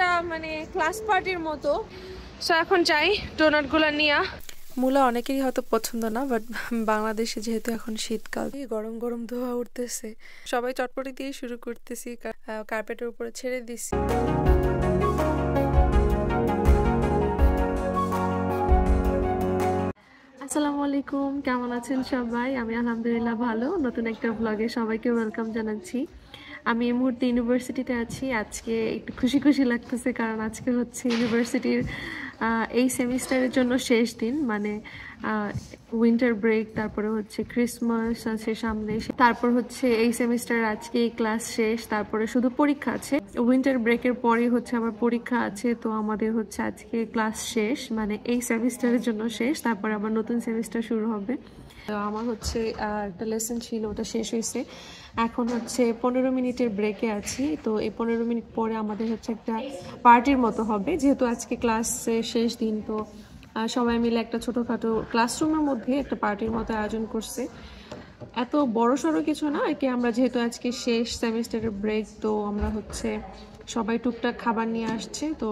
একটা মানে ক্লাস পার্টির মতো। সো এখন যাই ডোনাটগুলো নিয়ে। মূলা অনেকেরই হয়তো পছন্দ না, বাট বাংলাদেশে যেহেতু এখন শীতকাল, গরম গরম ধোয়া উঠতেছে, সবাই চটপটি দিয়ে শুরু করতেছি, কার্পেটের উপরে ছেড়ে দিছি। আসসালামু আলাইকুম, কেমন আছেন সবাই? আমি আলহামদুলিল্লাহ ভালো। নতুন একটা ব্লগে সবাইকে ওয়েলকাম জানাচ্ছি। আমি এই মুহূর্তে ইউনিভার্সিটিতে আছি। আজকে একটু খুশি খুশি লাগতেছে, কারণ আজকে হচ্ছে ইউনিভার্সিটির এই সেমিস্টারের জন্য শেষ দিন, মানে উইন্টার ব্রেক, তারপরে হচ্ছে ক্রিসমাস আছে সামনে, তারপর হচ্ছে এই সেমিস্টার আজকে এই ক্লাস শেষ, তারপরে শুধু পরীক্ষা আছে। উইন্টার ব্রেকের পরে হচ্ছে আমার পরীক্ষা আছে, তো আমাদের হচ্ছে আজকে ক্লাস শেষ, মানে এই সেমিস্টারের জন্য শেষ, তারপরে আবার নতুন সেমিস্টার শুরু হবে। আমার হচ্ছে একটা লেসন ছিল, ওটা শেষ হয়েছে। এখন হচ্ছে 15 মিনিটের ব্রেকে আছি। তো এই 15 মিনিট পরে আমাদের হচ্ছে একটা পার্টির মতো হবে, যেহেতু আজকে ক্লাসের শেষ দিন। তো সবাই মিলে একটা ছোটোখাটো ক্লাসরুমের মধ্যে একটা পার্টির মতো আয়োজন করছে। এত বড় সড়ো কিছু না আর কি, আমরা যেহেতু আজকে শেষ সেমিস্টারের ব্রেক, তো আমরা হচ্ছে সবাই টুকটাক খাবার নিয়ে আসছে, তো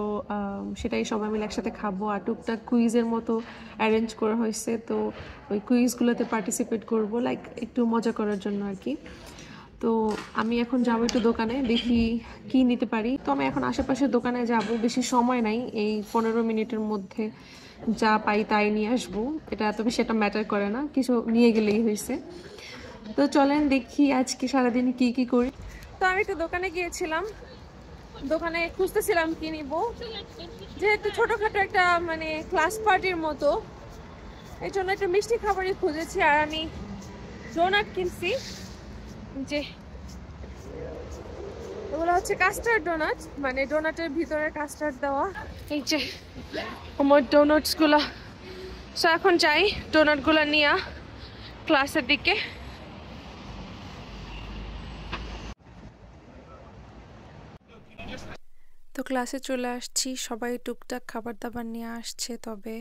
সেটাই সবাই মিলে একসাথে খাবো। আর টুকটাক কুইজের মতো অ্যারেঞ্জ করা হয়েছে, তো ওই কুইজগুলোতে পার্টিসিপেট করবো, লাইক একটু মজা করার জন্য আর কি। তো আমি এখন যাবো একটু দোকানে, দেখি কি নিতে পারি। তো আমি এখন আশেপাশের দোকানে যাব, বেশি সময় নাই, এই 15 মিনিটের মধ্যে যা পাই তাই নিয়ে আসবো। এটা এত বেশি একটা ম্যাটার করে না, কিছু নিয়ে গেলেই হয়েছে। তো চলেন দেখি আজকে সারাদিন কি কি করি। তো আমি একটু দোকানে গিয়েছিলাম, দোকানে খুঁজতেছিলাম কি নিব, যেহেতু ছোটখাটো একটা মানে ক্লাস পার্টির মতো, এই জন্য একটা মিষ্টি খাবারই খুঁজেছি। আর আমি ডোনাট কিনছি, যে ওগুলো হচ্ছে কাস্টার্ড ডোনাট, মানে ডোনাটের ভিতরে কাস্টার্ড দেওয়া। এই যে আমার ডোনাটসগুলো। সো এখন যাই ডোনাটগুলো নিয়ে ক্লাসের দিকে। তো ক্লাসে চলে আসছি, সবাই টুকটাক খাবার দাবার নিয়ে আসছে, তবে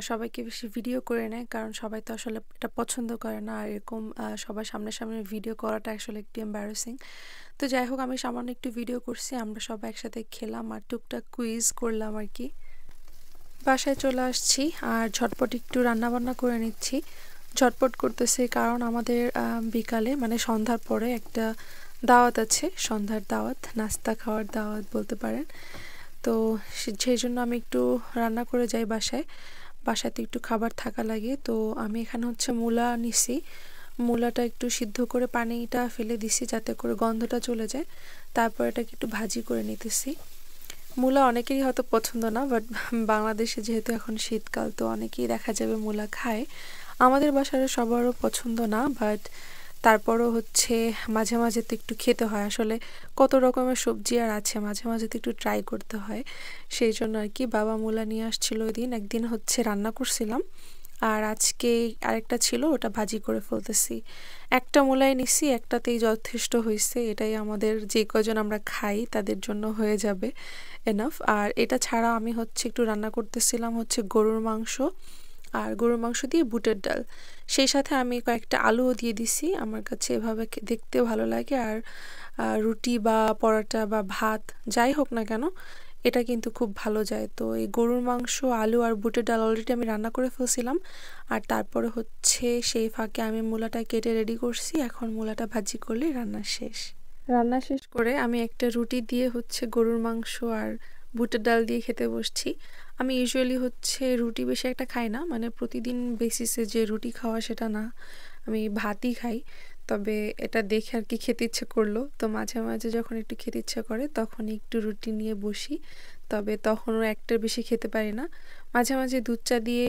সবাইকে বেশি ভিডিও করে নেয়, কারণ সবাই তো আসলে এটা পছন্দ করে না। আর এরকম সবার সামনে সামনে ভিডিও করাটা আসলে একটু এম্বারাসিং। তো যাই হোক, আমি সামান্য একটু ভিডিও করছি, আমরা সবাই একসাথে খেলাম আর টুকটাক কুইজ করলাম আর কি। বাসায় চলে আসছি আর ঝটপট একটু রান্নাবান্না করে নিচ্ছি। ঝটপট করতেছি কারণ আমাদের বিকালে মানে সন্ধ্যার পরে একটা দাওয়াত আছে, সন্ধ্যার দাওয়াত, নাস্তা খাওয়ার দাওয়াত বলতে পারেন। তো সেই জন্য আমি একটু রান্না করে যাই বাসায়, বাসাতে একটু খাবার থাকা লাগে। তো আমি এখানে হচ্ছে মূলা নিছি, মূলাটা একটু সিদ্ধ করে পানিটা ফেলে দিছি যাতে করে গন্ধটা চলে যায়, তারপর এটাকে একটু ভাজি করে নিতেছি। মূলা অনেকেরই হয়তো পছন্দ না, বাট বাংলাদেশে যেহেতু এখন শীতকাল, তো অনেকেই দেখা যাবে মূলা খায়। আমাদের বাসার সবারও পছন্দ না, বাট তারপরও হচ্ছে মাঝে মাঝে তো একটু খেতে হয়। আসলে কত রকমের সবজি আর আছে, মাঝে মাঝে তো একটু ট্রাই করতে হয়। সেই জন্য আর কি বাবা মূলা নিয়ে আসছিল ওই দিন, একদিন হচ্ছে রান্না করছিলাম, আর আজকে আরেকটা ছিল, ওটা ভাজি করে ফেলতেছি। একটা মূলাই নিছি, একটাতেই যথেষ্ট হয়েছে, এটাই আমাদের যে কজন আমরা খাই তাদের জন্য হয়ে যাবে এনাফ। আর এটা ছাড়া আমি হচ্ছে একটু রান্না করতেছিলাম হচ্ছে গরুর মাংস, আর গরুর মাংস দিয়ে বুটের ডাল, সেই সাথে আমি কয়েকটা আলুও দিয়ে দিছি। আমার কাছে এভাবে দেখতে ভালো লাগে। আর রুটি বা পরোটা বা ভাত যাই হোক না কেন, এটা কিন্তু খুব ভালো যায়। তো এই গরুর মাংস, আলু আর বুটের ডাল অলরেডি আমি রান্না করে ফেলছিলাম, আর তারপরে হচ্ছে সেই ফাঁকে আমি মূলাটা কেটে রেডি করছি। এখন মূলাটা ভাজি করলে রান্না শেষ। রান্না শেষ করে আমি একটা রুটি দিয়ে হচ্ছে গরুর মাংস আর বুটের ডাল দিয়ে খেতে বসছি। আমি ইউজুয়ালি হচ্ছে রুটি বেশি একটা খাই না, মানে প্রতিদিন বেসিসে যে রুটি খাওয়া সেটা না, আমি ভাতই খাই। তবে এটা দেখে আর কি খেতে ইচ্ছে করলো, তো মাঝে মাঝে যখন একটু খেতে ইচ্ছে করে তখন একটু রুটি নিয়ে বসি। তবে তখনও একটার বেশি খেতে পারি না, মাঝে মাঝে দুধ চা দিয়ে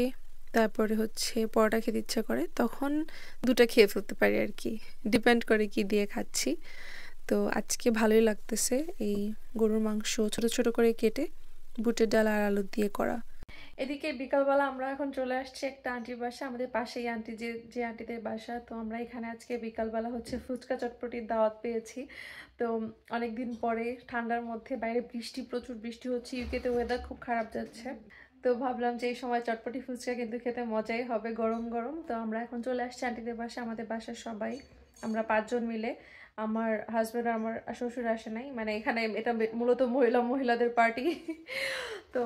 তারপরে হচ্ছে পরোটা খেতে ইচ্ছা করে, তখন দুটো খেয়ে ফেলতে পারি আর কি, ডিপেন্ড করে কি দিয়ে খাচ্ছি। তো আজকে ভালোই লাগতেছে এই গরুর মাংস ছোট ছোট করে কেটে বুটের ডাল আর আলু দিয়ে করা। এদিকে বিকালবেলা আমরা এখন চলে আসছি একটা আন্টির বাসা, আমাদের পাশেই আন্টি, যে আন্টিদের বাসা। তো আমরা এখানে আজকে বিকালবেলা হচ্ছে ফুচকা চটপটির দাওয়াত পেয়েছি। তো অনেকদিন পরে ঠান্ডার মধ্যে, বাইরে বৃষ্টি, প্রচুর বৃষ্টি হচ্ছে, ইউকেতে ওয়েদার খুব খারাপ যাচ্ছে। তো ভাবলাম যে এই সময় চটপটি ফুচকা কিন্তু খেতে মজাই হবে, গরম গরম। তো আমরা এখন চলে আসছি আন্টিদের বাসা, আমাদের বাসার সবাই, আমরা 5 জন মিলে। আমার হাজব্যান্ড আর আমার শ্বশুর আসে নাই, মানে এখানে এটা মূলত মহিলাদের পার্টি। তো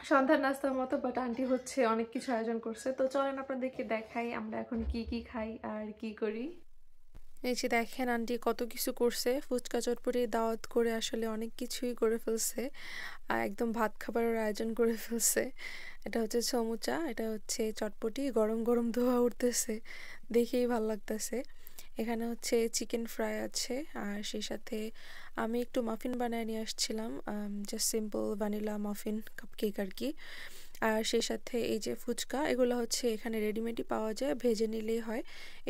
সন্ধ্যার নাস্তার মতো, বাট আন্টি হচ্ছে অনেক কিছু আয়োজন করছে। তো চলেন আপনাদেরকে দেখাই আমরা এখন কি কি খাই আর কি করি। এই যে দেখেন আন্টি কত কিছু করছে, ফুচকা চটপটি দাওয়াত করে আসলে অনেক কিছুই করে ফেলছে। আর একদম ভাত খাবারের আয়োজন করে ফেলছে। এটা হচ্ছে সমুচা, এটা হচ্ছে চটপটি, গরম গরম ধোয়া উঠতেছে, দেখেই ভাল লাগতেছে। এখানে হচ্ছে চিকেন ফ্রাই আছে, আর সেই সাথে আমি একটু মাফিন বানায় নিয়ে আসছিলাম, just simple vanilla muffin cupcake আর কি। আর সেই সাথে এই যে ফুচকা, এগুলো হচ্ছে এখানে রেডিমেডই পাওয়া যায়, ভেজে নিলেই হয়।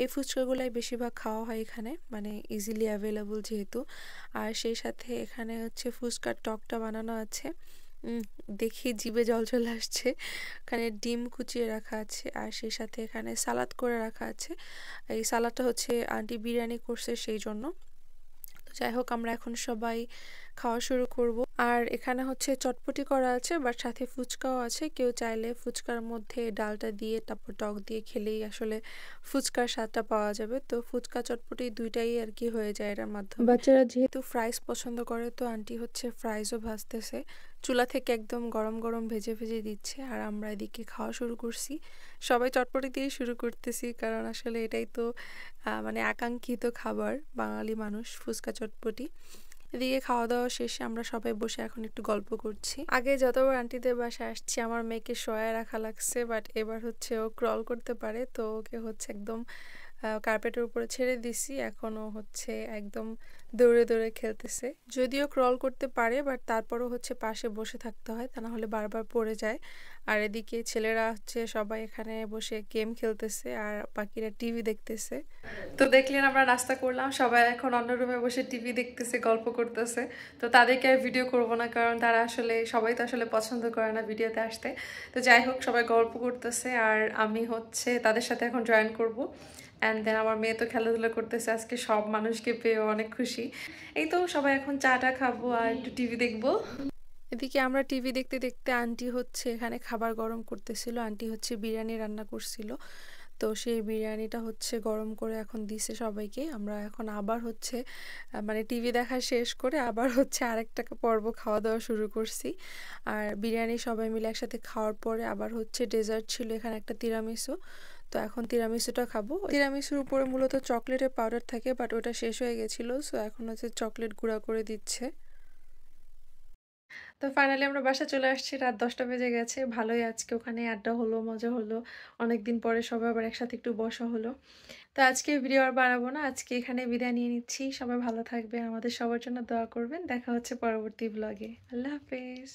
এই ফুচকাগুলাই বেশিরভাগ খাওয়া হয় এখানে, মানে ইজিলি অ্যাভেলেবল যেহেতু। আর সেই সাথে এখানে হচ্ছে ফুচকার টকটা বানানো আছে। উম, দেখি জিভে জল চলে আসছে। এখানে ডিম কুচিয়ে রাখা আছে, আর সেই সাথে এখানে সালাদ করে রাখা আছে। এই সালাদটা হচ্ছে আন্টি বিরিয়ানি করছে সেই জন্য। তো যাই হোক, আমরা এখন সবাই খাওয়া শুরু করব। আর এখানে হচ্ছে চটপটি করা আছে, বাট সাথে ফুচকাও আছে। কেউ চাইলে ফুচকার মধ্যে ডালটা দিয়ে তারপর টক দিয়ে খেলেই আসলে ফুচকার স্বাদটা পাওয়া যাবে। তো ফুচকা চটপটি দুইটাই আর কি হয়ে যায় এটার মাধ্যমে। বাচ্চারা যেহেতু ফ্রাইস পছন্দ করে, তো আন্টি হচ্ছে ফ্রাইসও ভাজতেছে, চুলা থেকে একদম গরম গরম ভেজে ভেজে দিচ্ছে। আর আমরা এদিকে খাওয়া শুরু করছি, সবাই চটপটি দিয়ে শুরু করতেছি, কারণ আসলে এটাই তো মানে আকাঙ্ক্ষিত খাবার বাঙালি মানুষ, ফুচকা চটপটি। এদিকে খাওয়া দাওয়া শেষে আমরা সবাই বসে এখন একটু গল্প করছি। আগে যতবার আন্টিদের বাসায় আসছি আমার মেয়েকে শোয়ায় রাখা লাগছে, বাট এবার হচ্ছে ও ক্রল করতে পারে, তো ওকে হচ্ছে একদম কার্পেটের উপরে ছেড়ে দিছি। এখনও হচ্ছে একদম দৌড়ে দৌড়ে খেলতেছে, যদিও ক্রল করতে পারে, বাট তারপরও হচ্ছে পাশে বসে থাকতে হয়, তা না হলে বারবার পড়ে যায়। আর এদিকে ছেলেরা হচ্ছে সবাই এখানে বসে গেম খেলতেছে, আর বাকিরা টিভি দেখতেছে। তো দেখলেন আমরা নাস্তা করলাম, সবাই এখন অন্য রুমে বসে টিভি দেখতেছে, গল্প করতেছে। তো তাদেরকে আর ভিডিও করব না, কারণ তারা আসলে সবাই তো আসলে পছন্দ করে না ভিডিওতে আসতে। তো যাই হোক, সবাই গল্প করতেছে আর আমি হচ্ছে তাদের সাথে এখন জয়েন করব। অ্যান্ড দেন আমার মেয়ে তো খেলাধুলা করতেছে, আজকে সব মানুষকে পেয়ে অনেক খুশি। এই তো সবাই এখন চাটা খাবো আর একটু টিভি দেখবো। এদিকে আমরা টিভি দেখতে দেখতে আন্টি হচ্ছে এখানে খাবার গরম করতেছিল। আন্টি হচ্ছে বিরিয়ানি রান্না করছিল, তো সেই বিরিয়ানিটা হচ্ছে গরম করে এখন দিছে সবাইকে। আমরা এখন আবার হচ্ছে মানে টিভি দেখা শেষ করে আবার হচ্ছে আরেকটা পর্ব খাওয়া দাওয়া শুরু করছি। আর বিরিয়ানি সবাই মিলে একসাথে খাওয়ার পরে আবার হচ্ছে ডেজার্ট ছিল এখানে একটা তিরামিসু। তো এখন তিরামিসুটা খাবো। তিরামিসুর উপরে মূলত চকলেটের পাউডার থাকে, বাট ওটা শেষ হয়ে গেছিলো, সো এখন হচ্ছে চকলেট গুঁড়া করে দিচ্ছে। তো ফাইনালি আমরা বাসা চলে আসছি, রাত 10টা বেজে গেছে। ভালোই আজকে ওখানে আড্ডা হলো, মজা হলো, অনেকদিন পরে সবাই আবার একসাথে একটু বসা হলো। তো আজকে ভিডিও আর বাড়াবো না, আজকে এখানে বিদায় নিয়ে নিচ্ছি। সবাই ভালো থাকবেন, আমাদের সবার জন্য দোয়া করবেন। দেখা হচ্ছে পরবর্তী ব্লগে। আল্লাহ হাফেজ।